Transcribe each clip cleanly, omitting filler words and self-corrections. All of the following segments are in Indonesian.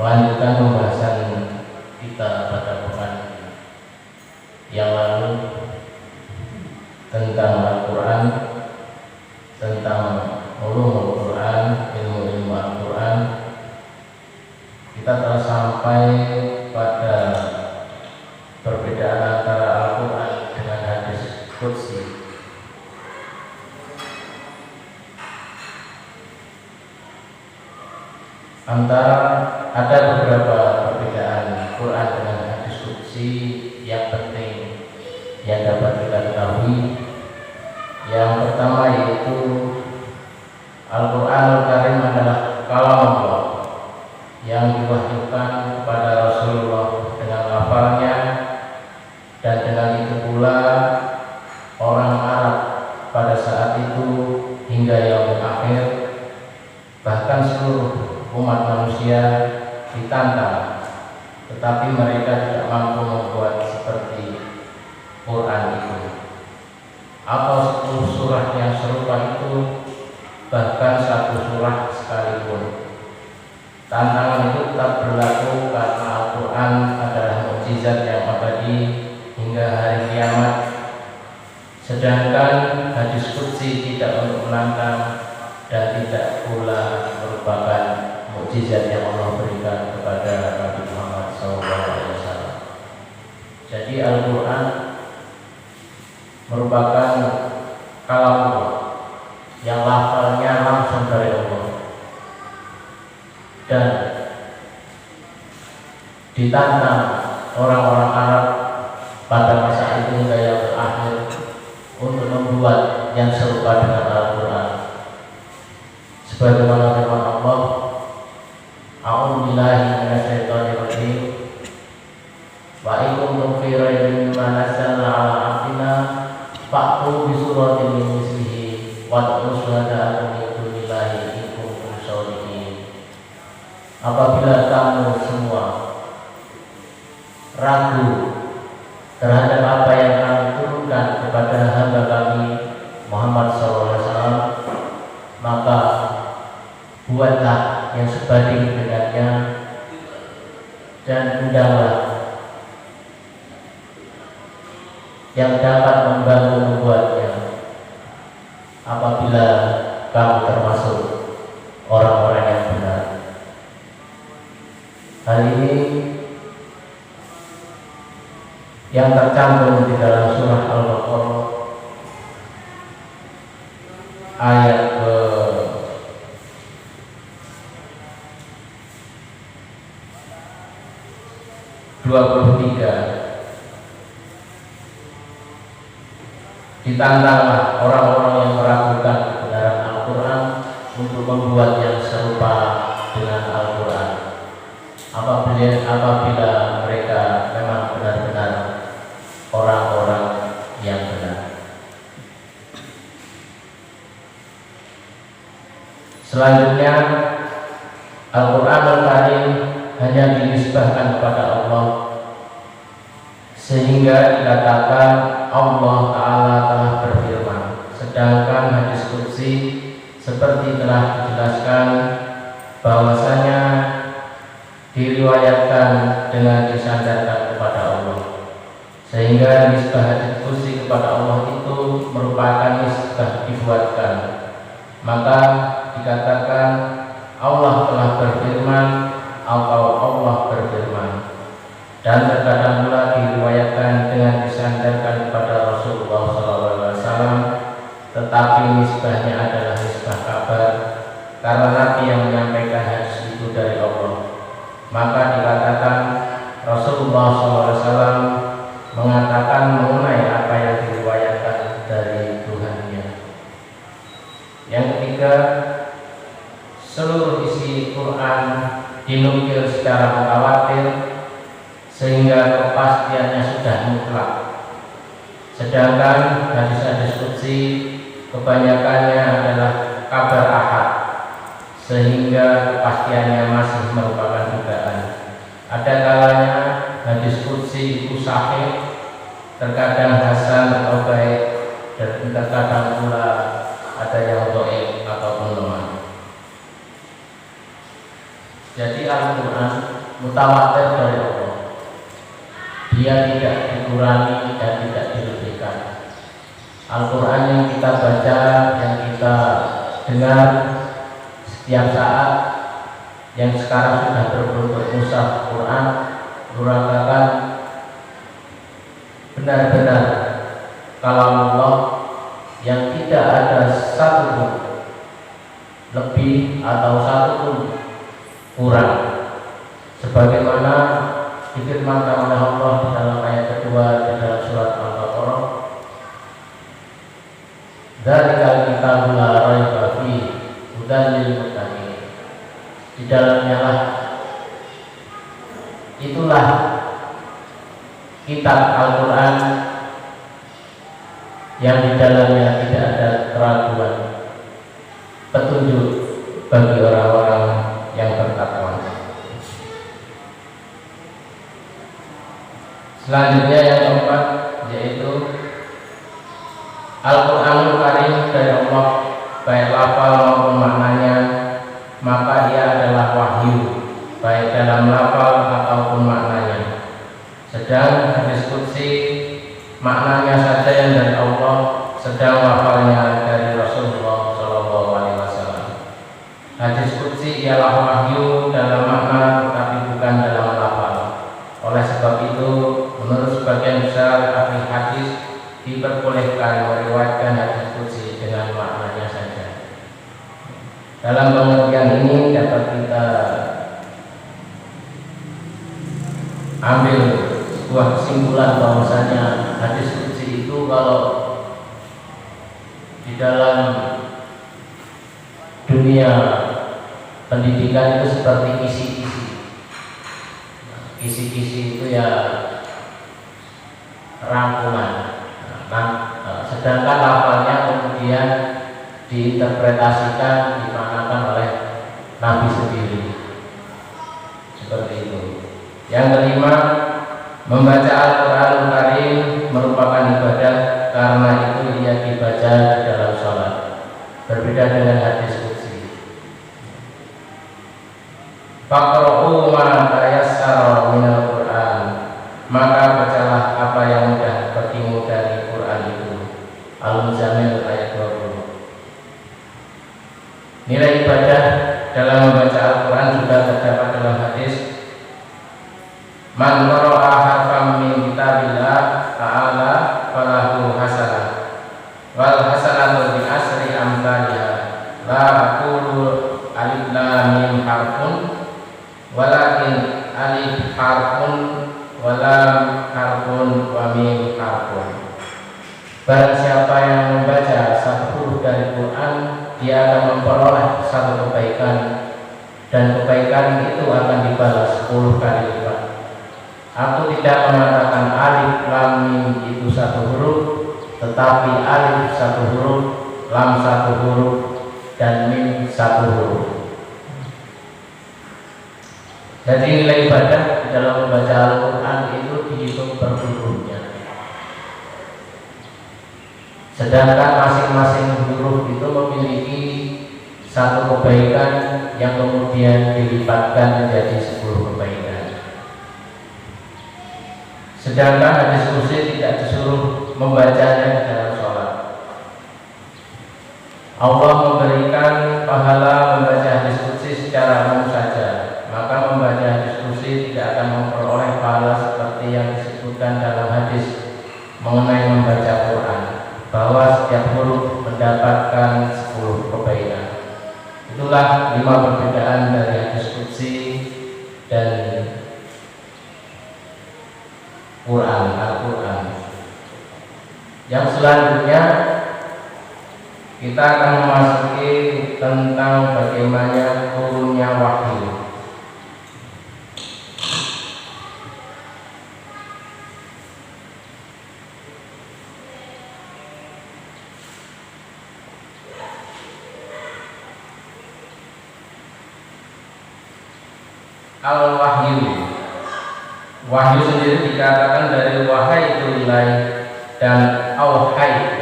melanjutkan pembahasan kita pada pekan yang lalu tentang Al-Quran, tentang ulumul Quran, ilmu-ilmu Al-Quran. Kita telah sampai pada perbedaan antara Al-Quran dengan hadis qudsi. Ada beberapa perbedaan Quran dengan hadis qudsi yang penting yang dapat kita ketahui. Yang pertama yaitu Al-Quran Al-Karim adalah kalam Allah yang diwahyukan kepada Rasulullah dengan lafalnya, dan dengan itu pula orang Arab pada saat itu hingga yaumil akhir, bahkan seluruh umat manusia ditantang, tetapi mereka tidak mampu membuat seperti Quran itu atau 10 surah yang serupa itu, bahkan 1 surah sekalipun. Tantangan itu tetap berlaku karena Al-Quran adalah mukjizat yang abadi hingga hari kiamat, sedangkan hadis qudsi tidak untuk menantang dan tidak pula merupakan mukjizat yang Allah berikan kepada Nabi Muhammad SAW. Jadi Al-Quran merupakan kalam Allah yang lafalnya langsung dari Allah, dan ditantang orang-orang Arab pada masa itu hingga yang terakhir untuk membuat yang serupa dengan Al-Quran. Sebagaimana firman Allah, A'udzubillahi minasyaitonirrajim, wa in kuntum fi raibin mimma nazzalna 'ala 'abdina fa'tu bi suratin min mislihi wad'u syuhada'akum min dunillahi in kuntum shadiqin. Apabila kamu semua ragu terhadap apa yang kami turunkan kepada hamba kami Muhammad SAW, maka buatlah yang sebanding dengannya dan undanglah yang dapat membantu membuatnya, apabila kamu termasuk orang-orang yang benar. Hal ini yang tercantum di dalam surah Al-Baqarah ayat ke 23. Ditantanglah orang-orang yang meragukan kebenaran Al-Quran untuk membuat yang serupa dengan Al-Quran, apabila mereka memang benar-benar orang-orang yang benar. Selanjutnya, Al-Quran Al-Karim hanya dinisbahkan kepada Allah, sehingga dikatakan Allah Ta'ala telah berfirman. Sedangkan hadis qudsi seperti telah dijelaskan bahwasanya diriwayatkan dengan disandarkan kepada Allah, sehingga nisbah hadis qudsi kepada Allah itu merupakan nisbah dibuatkan. Maka dikatakan Allah telah berfirman atau Allah berfirman, dan terkadang pula diriwayatkan dengan disandarkan kepada Rasulullah SAW, tetapi nisbahnya adalah nisbah kabar karena Nabi yang menyampaikan hadis itu dari Allah. Maka dikatakan Rasulullah SAW mengatakan mengenai apa yang diriwayatkan dari Tuhannya. Yang ketiga, seluruh isi Quran dinukil secara mutawatir sehingga kepastiannya sudah mutlak. Sedangkan hadis-hadis qudsi kebanyakannya adalah kabar ahad, sehingga kepastiannya masih merupakan dugaan. Ada kalanya hadis qudsi itu sahih, terkadang hasan atau baik, dan terkadang pula ada yang dhaif ataupun lemah. Jadi Al-Quran mutawatir dari Allah. Dia tidak dikurangi dan tidak dilebihkan. Al-Quran yang kita baca, yang kita dengar setiap saat, yang sekarang sudah berbentuk mushaf Quran, merupakan benar-benar kalam Allah yang tidak ada satu pun lebih atau satu pun kurang, sebagaimana difirmankan oleh Allah di dalam ayat kedua di dalam surat Al-Baqarah, "Dzalikal kitabu la raiba fihi hudan lil muttaqin." Di dalamnya lah, itulah kitab Al-Quran yang di dalamnya tidak ada keraguan, petunjuk bagi orang-orang yang bertakwa. Selanjutnya yang keempat, yaitu Al-Quranul Karim dari Allah, baik lafal maupun maknanya, maka ia adalah wahyu, baik dalam lafal ataupun maknanya. Sedang hadis qudsi maknanya saja yang dari Allah, sedang lafalnya dari Rasulullah SAW. Hadis qudsi ialah wahyu dalam makna tetapi bukan dalam lafal. Oleh sebab itu, menurut sebagian besar ahli hadis, diperbolehkan meriwayatkan hadis qudsi dengan maknanya saja. Dalam pengertian ini dapat kita ambil sebuah kesimpulan bahwasanya hadis qudsi itu kalau di dalam dunia pendidikan itu seperti kisi-kisi. Kisi-kisi itu ya rangkuman. Sedangkan lafalnya kemudian diinterpretasikan, dimaknakan oleh Nabi sendiri. Seperti itu. Yang kelima, membaca Al-Quranul Karim merupakan ibadah karena itu ia dibaca di dalam sholat. Berbeda dengan hadis qudsi. Faqra'u ma tayassara minal Qur'an, maka bacalah apa yang mudah bagimu dari Quran itu. Al-Muzammil ayat 20. Nilai ibadah dalam membaca Al-Quran juga terdapat dalam hadis, man qara'a harfam min kitabillah ta'ala falahu hasanah wal hasanatu bi asri amsalha la aqulu alif lam mim harfun walakin alif harfun wa lam harfun wa mim harfun. Barang siapa yang membaca satu huruf dari Quran, dia akan memperoleh satu kebaikan, dan kebaikan itu akan dibalas 10 kali lipat. Aku tidak mengatakan alif lam mim itu satu huruf, tetapi alif satu huruf, lam satu huruf, dan mim satu huruf. Jadi nilai ibadah di dalam membaca Al-Quran itu dihitung per hurufnya. Sedangkan masing-masing huruf itu memiliki satu kebaikan yang kemudian dilipatkan menjadi 10 kebaikan. Sedangkan hadis qudsi tidak disuruh membacanya dalam sholat. Allah memberikan pahala membaca hadis qudsi secara umum saja, maka membaca hadis qudsi tidak akan memperoleh pahala seperti yang disebutkan dalam hadis mengenai membaca Quran, bahwa setiap huruf mendapatkan 10 kebaikan. Itulah 5 perbedaan dari hadis qudsi dan Quran, Al-Quran. Yang selanjutnya kita akan memasuki tentang bagaimana turunnya wahyu. Al-wahyu. Wahyu sendiri dikatakan dari wahai itu nilai dan auhai.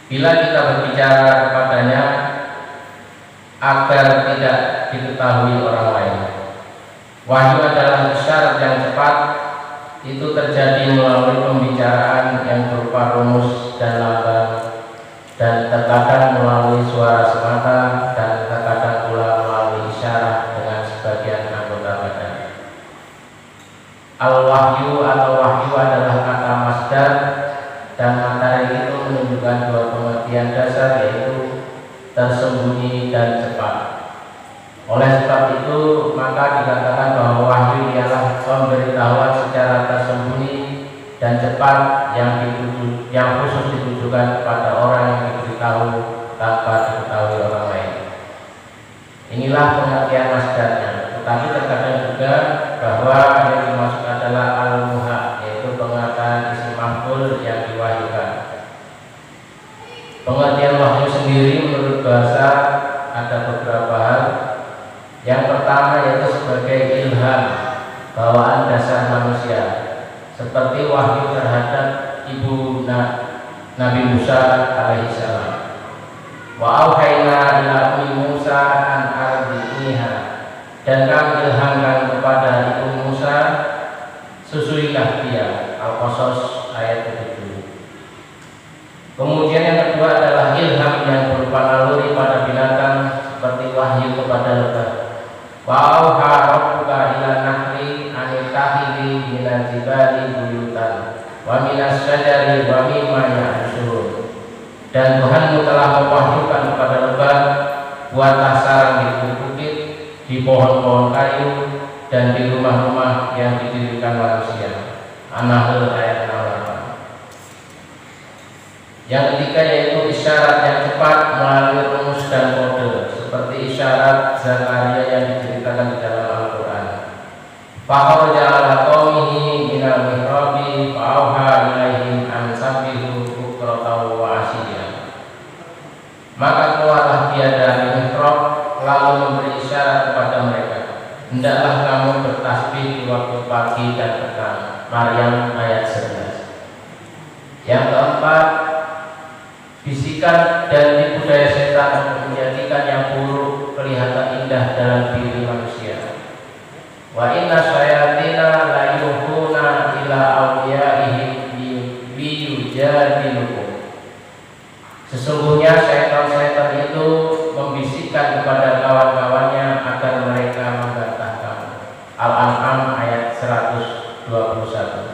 Bila kita berbicara kepadanya, agar tidak diketahui orang lain. Wahyu adalah isyarat yang cepat, itu terjadi melalui pembicaraan yang berupa rumus dan lambang, dan terkadang melalui suara semata, dan terkadang pula melalui isyarat dengan sebagian anggota badan. Al-wahyu atau wahyu adalah kata masdar, dan materi itu menunjukkan dua pengertian dasar, yaitu tersembunyi dan cepat. Oleh sebab itu maka dikatakan bahwa wahyu ialah pemberitahuan secara tersembunyi dan cepat yang khusus ditujukan kepada orang yang diberitahu tanpa diketahui orang lain. Inilah pengertian masdarnya. Tetapi terkadang juga bahwa yang dimaksud adalah al-muha, yaitu pengertian isim maf'ul yang diwahyukan. Pengertian wahyu sendiri menurut bahasa ada beberapa hal. Yang pertama yaitu sebagai ilham, bawaan dasar manusia, seperti wahyu terhadap ibu Nabi Musa alaihissalam. Wa auhayna ila ummi Musa an ardi'iha, dan kami ilhamkan kepada ibu Musa, susuilah dia. Al-Qasas ayat 7. Kemudian yang kedua adalah ilham yang berupa naluri pada binatang, seperti wahyu kepada lebah. Wa auha rabbuka ila nahli an takhidhi minal jibali buyutan wa minas syajari wa mimma ya'rishun. Dan Tuhanmu telah mewahyukan kepada lebah, buatlah sarang di bukit, di pohon-pohon kayu, dan di rumah-rumah yang didirikan manusia. An-Nahl ayat 68. Yang ketiga yaitu isyarat yang cepat melalui rumus dan kode, seperti isyarat Zakaria yang diceritakan di dalam Al-Quran. Fakhraja ala qaumihi minal mihrabi fa'auha ilaihim an sabbihu bukratan wa ashiya. Maka keluarlah dia dari mihrab, lalu memberi isyarat kepada mereka, hendaklah kamu bertasbih di waktu pagi dan petang. Maryam ayat 11. Yang keempat, bisikan dan tipu daya setan untuk menjadikan yang buruk kelihatan indah dalam diri manusia. Wa inna syayatina la yuhuna ila awliyaihim liyujadilukum. Sesungguhnya setan-setan itu membisikkan kepada kawan-kawannya agar mereka membantah kamu. Al-An'am ayat 121.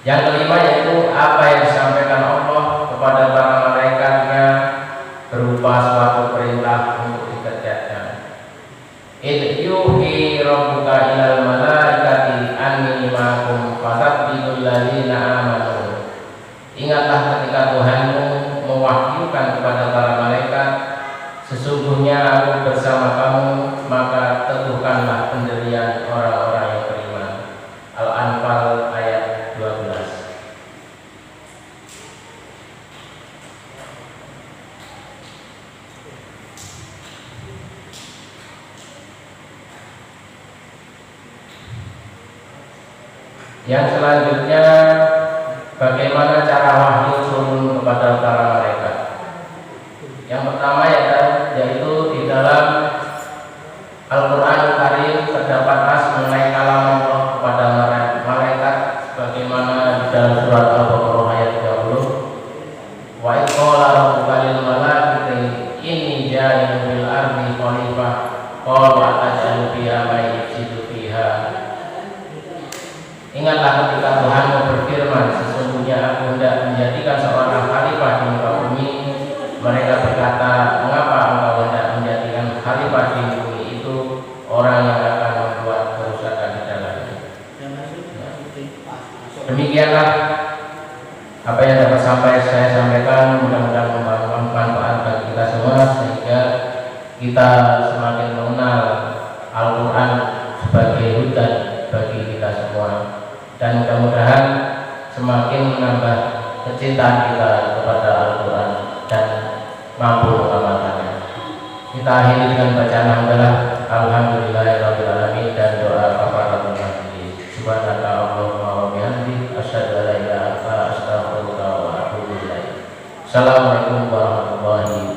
Yang kelima yaitu apa yang disampaikan Allah kepada para malaikatnya berupa suatu perintah untuk dikerjakan. Idh yuhi rabbuka ilal malaikati anni ma'akum fasabbiqul ladzina amanu. Ingatlah ketika Tuhanmu mewahyukan kepada para malaikat, sesungguhnya aku bersama kamu, maka teguhkanlah pendirian orang-orang yang beriman. Al-Anfal ayat 12. Yang selanjutnya, bagaimana cara wahyu turun kepada para malaikat. Yang pertama yaitu di dalam Al-Quran Karim terdapat nas mengenai kalam Allah kepada malaikat, sebagaimana di dalam surat Al-Baqarah ayat 30. Wa qala rabbuka lil malaikati inni ja'ilun fil ardi khalifah qalu ataj'alu fiha may yufsidu fiha. Ingatlah ketika Tuhanmu berfirman, sesungguhnya aku hendak menjadikan seorang khalifah di muka bumi. Mereka berkata, mengapa engkau hendak menjadikan khalifah di bumi itu orang yang akan membuat kerusakan di dalamnya. Demikianlah apa yang dapat saya sampaikan, mudah-mudahan membawa manfaat bagi kita semua, sehingga kita semakin mengenal Al-Quran sebagai hujan bagi kita semua, dan mudah-mudahan semakin menambah kecintaan kita kepada Al-Quran dan mampu mengamalkannya. Kita akhiri dengan bacaan hamdalah alhamdulillahirabbil alamin dan doa kafaratul majlis. Subhanaka Allahumma wa bihamdik asyhadu an la ilaha illa anta astaghfiruka wa atubu ilaik. Assalamualaikum warahmatullahi wabarakatuh.